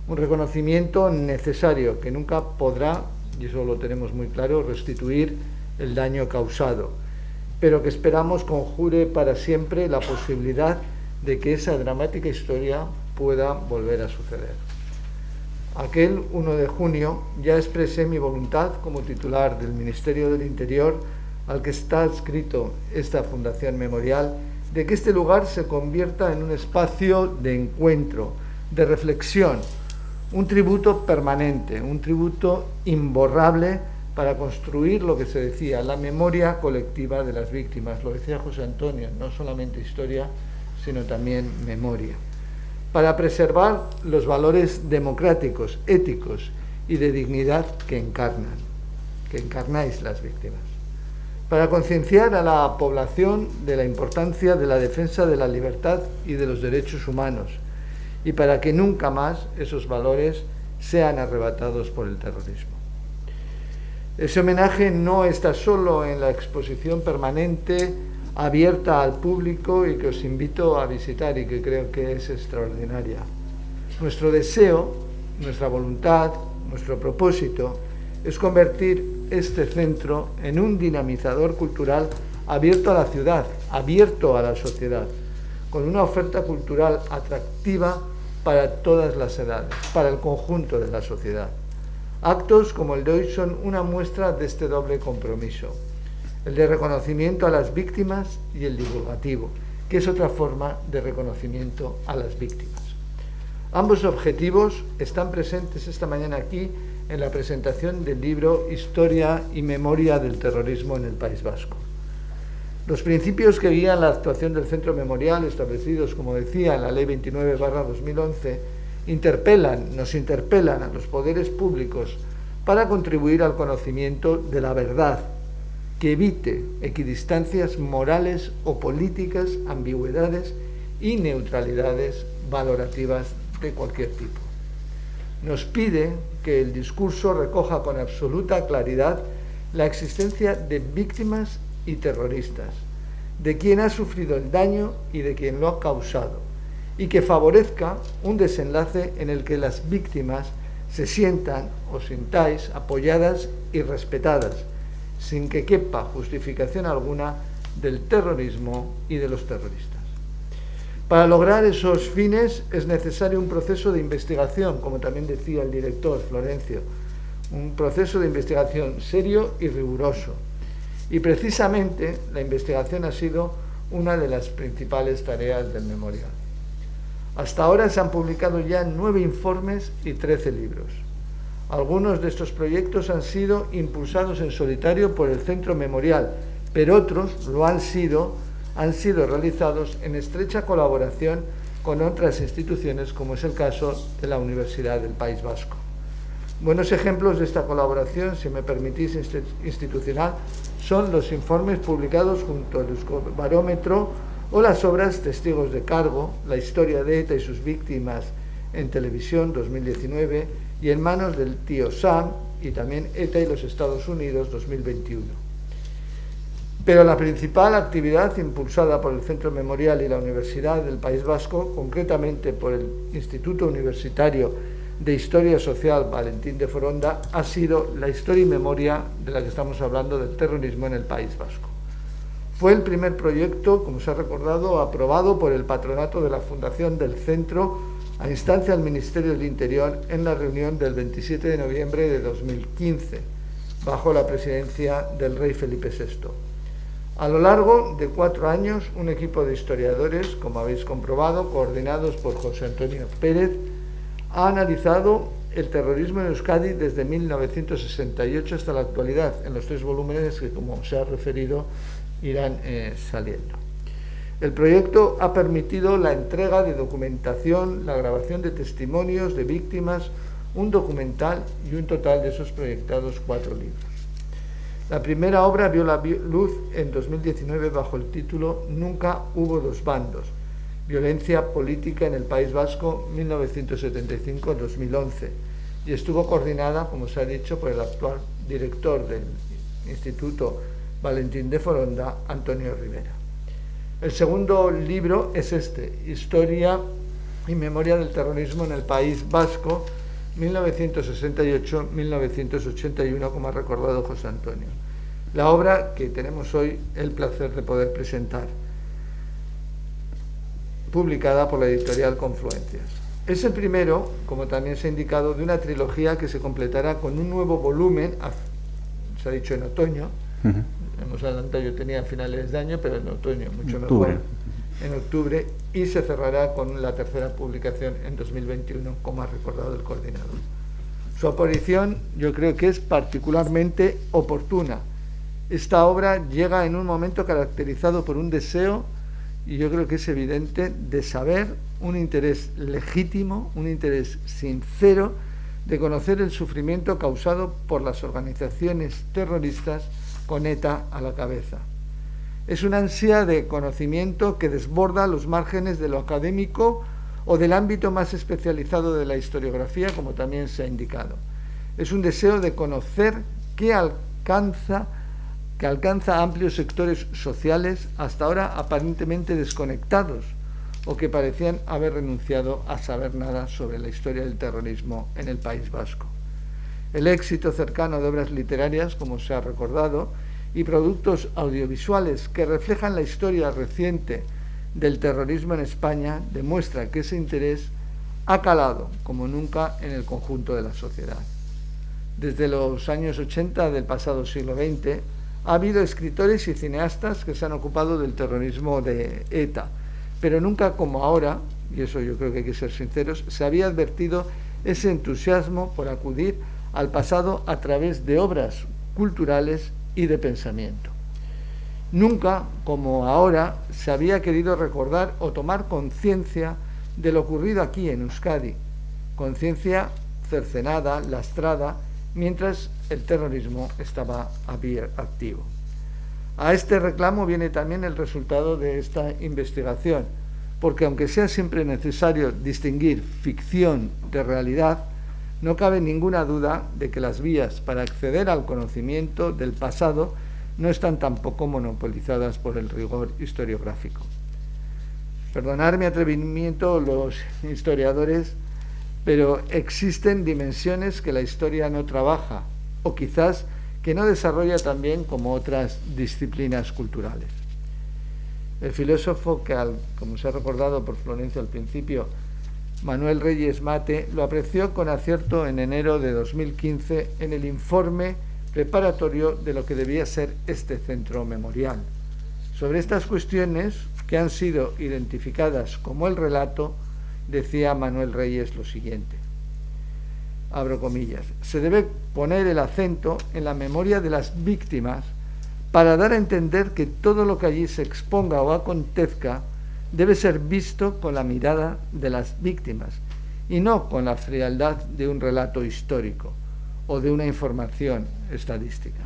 Un reconocimiento necesario que nunca podrá, y eso lo tenemos muy claro, restituir el daño causado, pero que esperamos conjure para siempre la posibilidad de que esa dramática historia pueda volver a suceder. Aquel 1 de junio ya expresé mi voluntad como titular del Ministerio del Interior, al que está adscrito esta Fundación Memorial, de que este lugar se convierta en un espacio de encuentro, de reflexión, un tributo permanente, un tributo imborrable para construir lo que se decía, la memoria colectiva de las víctimas. Lo decía José Antonio, no solamente historia, sino también memoria. Para preservar los valores democráticos, éticos y de dignidad que encarnáis las víctimas. Para concienciar a la población de la importancia de la defensa de la libertad y de los derechos humanos y para que nunca más esos valores sean arrebatados por el terrorismo. Ese homenaje no está solo en la exposición permanente abierta al público y que os invito a visitar y que creo que es extraordinaria. Nuestro deseo, nuestra voluntad, nuestro propósito es convertir este centro en un dinamizador cultural abierto a la ciudad, abierto a la sociedad, con una oferta cultural atractiva para todas las edades, para el conjunto de la sociedad. Actos como el de hoy son una muestra de este doble compromiso, el de reconocimiento a las víctimas y el divulgativo, que es otra forma de reconocimiento a las víctimas. Ambos objetivos están presentes esta mañana aquí en la presentación del libro Historia y Memoria del Terrorismo en el País Vasco. Los principios que guían la actuación del Centro Memorial, establecidos, como decía, en la Ley 29/2011, nos interpelan a los poderes públicos para contribuir al conocimiento de la verdad, que evite equidistancias morales o políticas, ambigüedades y neutralidades valorativas de cualquier tipo. Nos pide que el discurso recoja con absoluta claridad la existencia de víctimas y terroristas, de quien ha sufrido el daño y de quien lo ha causado, y que favorezca un desenlace en el que las víctimas se sientan o sintáis apoyadas y respetadas, sin que quepa justificación alguna del terrorismo y de los terroristas. Para lograr esos fines es necesario un proceso de investigación, como también decía el director Florencio, un proceso de investigación serio y riguroso. Y precisamente la investigación ha sido una de las principales tareas del memorial. Hasta ahora se han publicado ya 9 informes y 13 libros. Algunos de estos proyectos han sido impulsados en solitario por el Centro Memorial, pero otros han sido realizados en estrecha colaboración con otras instituciones, como es el caso de la Universidad del País Vasco. Buenos ejemplos de esta colaboración, si me permitís, institucional, son los informes publicados junto al Euskobarómetro o las obras Testigos de Cargo, la historia de ETA y sus víctimas en televisión 2019 y En manos del tío Sam y también ETA y los Estados Unidos 2021. Pero la principal actividad impulsada por el Centro Memorial y la Universidad del País Vasco, concretamente por el Instituto Universitario de Historia Social Valentín de Foronda, ha sido la historia y memoria de la que estamos hablando del terrorismo en el País Vasco. Fue el primer proyecto, como se ha recordado, aprobado por el patronato de la Fundación del Centro a instancia del Ministerio del Interior en la reunión del 27 de noviembre de 2015, bajo la presidencia del rey Felipe VI. A lo largo de 4 años, un equipo de historiadores, como habéis comprobado, coordinados por José Antonio Pérez, ha analizado el terrorismo en Euskadi desde 1968 hasta la actualidad, en los 3 volúmenes que, como se ha referido, irán saliendo. El proyecto ha permitido la entrega de documentación, la grabación de testimonios de víctimas, un documental y un total de esos proyectados 4 libros. La primera obra vio la luz en 2019 bajo el título Nunca hubo dos bandos, violencia política en el País Vasco 1975-2011, y estuvo coordinada, como se ha dicho, por el actual director del Instituto Valentín de Foronda, Antonio Rivera. El segundo libro es este, Historia y Memoria del Terrorismo en el País Vasco 1968-1981, como ha recordado José Antonio. La obra que tenemos hoy el placer de poder presentar, publicada por la editorial Confluencias. Es el primero, como también se ha indicado, de una trilogía que se completará con un nuevo volumen, se ha dicho en otoño, hemos adelantado, yo tenía a finales de año, pero en otoño, mucho mejor, en octubre, y se cerrará con la tercera publicación en 2021, como ha recordado el coordinador. Su aparición yo creo que es particularmente oportuna. Esta obra llega en un momento caracterizado por un deseo, y yo creo que es evidente, de saber, un interés legítimo, un interés sincero, de conocer el sufrimiento causado por las organizaciones terroristas con ETA a la cabeza. Es una ansia de conocimiento que desborda los márgenes de lo académico o del ámbito más especializado de la historiografía, como también se ha indicado. Es un deseo de conocer que alcanza amplios sectores sociales hasta ahora aparentemente desconectados o que parecían haber renunciado a saber nada sobre la historia del terrorismo en el País Vasco. El éxito cercano de obras literarias, como se ha recordado, y productos audiovisuales que reflejan la historia reciente del terrorismo en España demuestra que ese interés ha calado como nunca en el conjunto de la sociedad. Desde los años 80 del pasado siglo XX ha habido escritores y cineastas que se han ocupado del terrorismo de ETA, pero nunca como ahora, y eso yo creo que hay que ser sinceros, se había advertido ese entusiasmo por acudir al pasado a través de obras culturales y de pensamiento. Nunca, como ahora, se había querido recordar o tomar conciencia de lo ocurrido aquí en Euskadi, conciencia cercenada, lastrada, mientras el terrorismo estaba activo. A este reclamo viene también el resultado de esta investigación, porque aunque sea siempre necesario distinguir ficción de realidad, no cabe ninguna duda de que las vías para acceder al conocimiento del pasado no están tampoco monopolizadas por el rigor historiográfico. Perdonad mi atrevimiento los historiadores, pero existen dimensiones que la historia no trabaja, o quizás que no desarrolla tan bien como otras disciplinas culturales. El filósofo que, como se ha recordado por Florencio al principio, Manuel Reyes Mate, lo apreció con acierto en enero de 2015 en el informe preparatorio de lo que debía ser este centro memorial. Sobre estas cuestiones, que han sido identificadas como el relato, decía Manuel Reyes lo siguiente, abro comillas, se debe poner el acento en la memoria de las víctimas para dar a entender que todo lo que allí se exponga o acontezca debe ser visto con la mirada de las víctimas y no con la frialdad de un relato histórico o de una información estadística.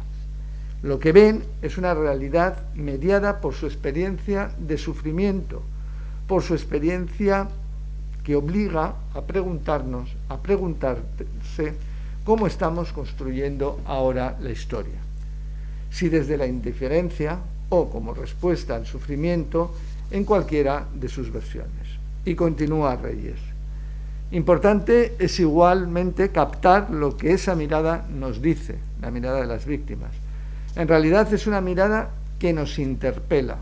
Lo que ven es una realidad mediada por su experiencia de sufrimiento, por su experiencia que obliga a preguntarse cómo estamos construyendo ahora la historia. Si desde la indiferencia o como respuesta al sufrimiento en cualquiera de sus versiones. Y continúa Reyes. Importante es igualmente captar lo que esa mirada nos dice, la mirada de las víctimas. En realidad es una mirada que nos interpela.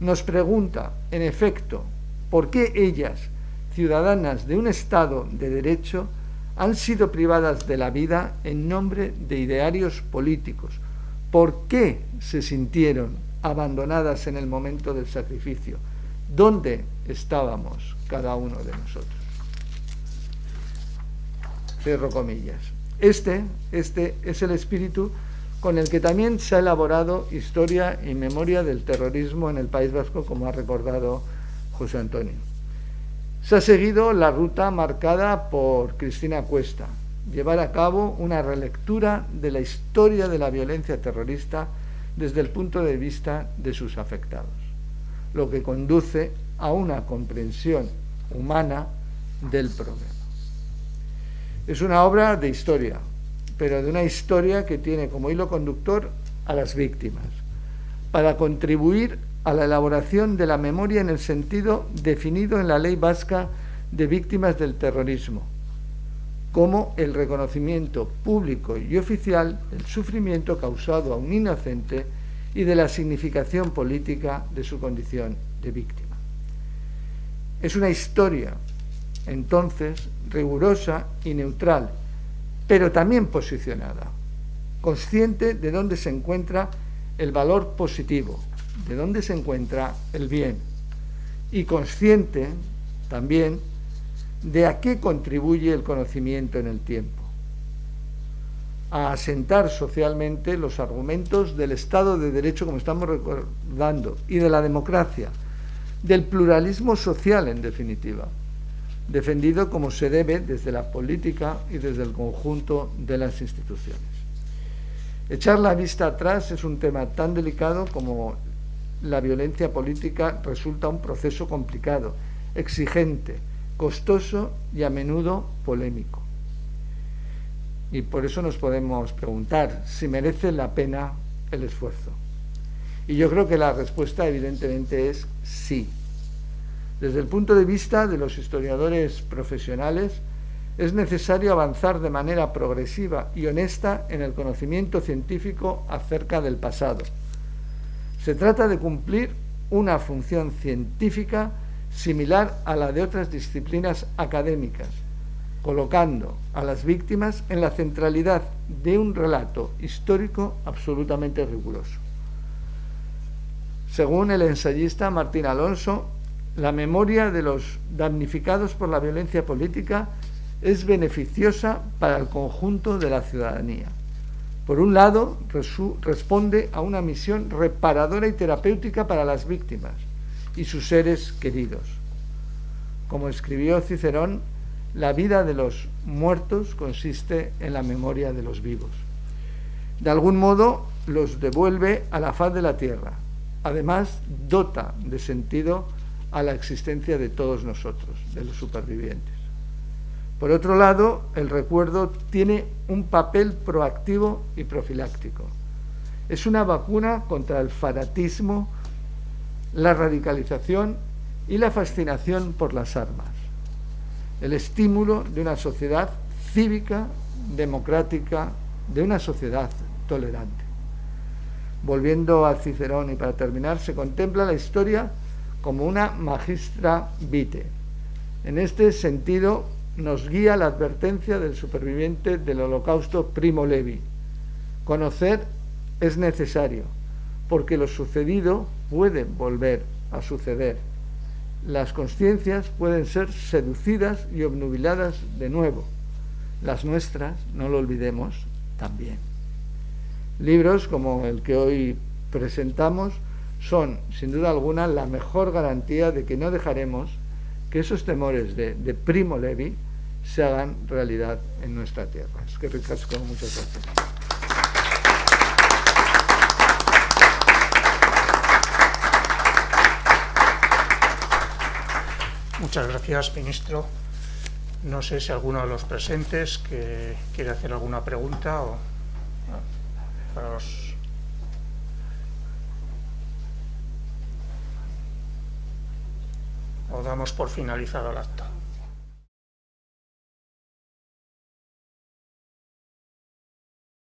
Nos pregunta, en efecto, por qué ellas, ciudadanas de un Estado de Derecho, han sido privadas de la vida en nombre de idearios políticos. ¿Por qué se sintieron abandonadas en el momento del sacrificio? ¿Dónde estábamos cada uno de nosotros? Cierro comillas. Este es el espíritu con el que también se ha elaborado historia y memoria del terrorismo en el País Vasco, como ha recordado José Antonio. Se ha seguido la ruta marcada por Cristina Cuesta, llevar a cabo una relectura de la historia de la violencia terrorista desde el punto de vista de sus afectados, lo que conduce a una comprensión humana del problema. Es una obra de historia, pero de una historia que tiene como hilo conductor a las víctimas, para contribuir a la elaboración de la memoria en el sentido definido en la Ley Vasca de Víctimas del Terrorismo, como el reconocimiento público y oficial del sufrimiento causado a un inocente y de la significación política de su condición de víctima. Es una historia, entonces, rigurosa y neutral, pero también posicionada, consciente de dónde se encuentra el valor positivo, de dónde se encuentra el bien, y consciente también de a qué contribuye el conocimiento en el tiempo: a asentar socialmente los argumentos del Estado de Derecho, como estamos recordando, y de la democracia, del pluralismo social, en definitiva, defendido como se debe desde la política y desde el conjunto de las instituciones. Echar la vista atrás es un tema tan delicado como la violencia política resulta un proceso complicado, exigente, costoso y a menudo polémico. Y por eso nos podemos preguntar si merece la pena el esfuerzo. Y yo creo que la respuesta evidentemente es sí. Desde el punto de vista de los historiadores profesionales, es necesario avanzar de manera progresiva y honesta en el conocimiento científico acerca del pasado. Se trata de cumplir una función científica similar a la de otras disciplinas académicas, colocando a las víctimas en la centralidad de un relato histórico absolutamente riguroso. Según el ensayista Martín Alonso, la memoria de los damnificados por la violencia política es beneficiosa para el conjunto de la ciudadanía. Por un lado, responde a una misión reparadora y terapéutica para las víctimas y sus seres queridos. Como escribió Cicerón, la vida de los muertos consiste en la memoria de los vivos. De algún modo, los devuelve a la faz de la tierra. Además, dota de sentido a la existencia de todos nosotros, de los supervivientes. Por otro lado, el recuerdo tiene un papel proactivo y profiláctico. Es una vacuna contra el fanatismo, la radicalización y la fascinación por las armas. El estímulo de una sociedad cívica, democrática, de una sociedad tolerante. Volviendo a Cicerón y para terminar, se contempla la historia como una magistra vitae. En este sentido, nos guía la advertencia del superviviente del Holocausto Primo Levi. Conocer es necesario, porque lo sucedido puede volver a suceder. Las conciencias pueden ser seducidas y obnubiladas de nuevo. Las nuestras, no lo olvidemos, también. Libros como el que hoy presentamos son, sin duda alguna, la mejor garantía de que no dejaremos que esos temores de Primo Levi se hagan realidad en nuestra tierra. Es que ricasco, muchas gracias. Muchas gracias, ministro. No sé si alguno de los presentes quiere hacer alguna pregunta o para los... o damos por finalizado el acto.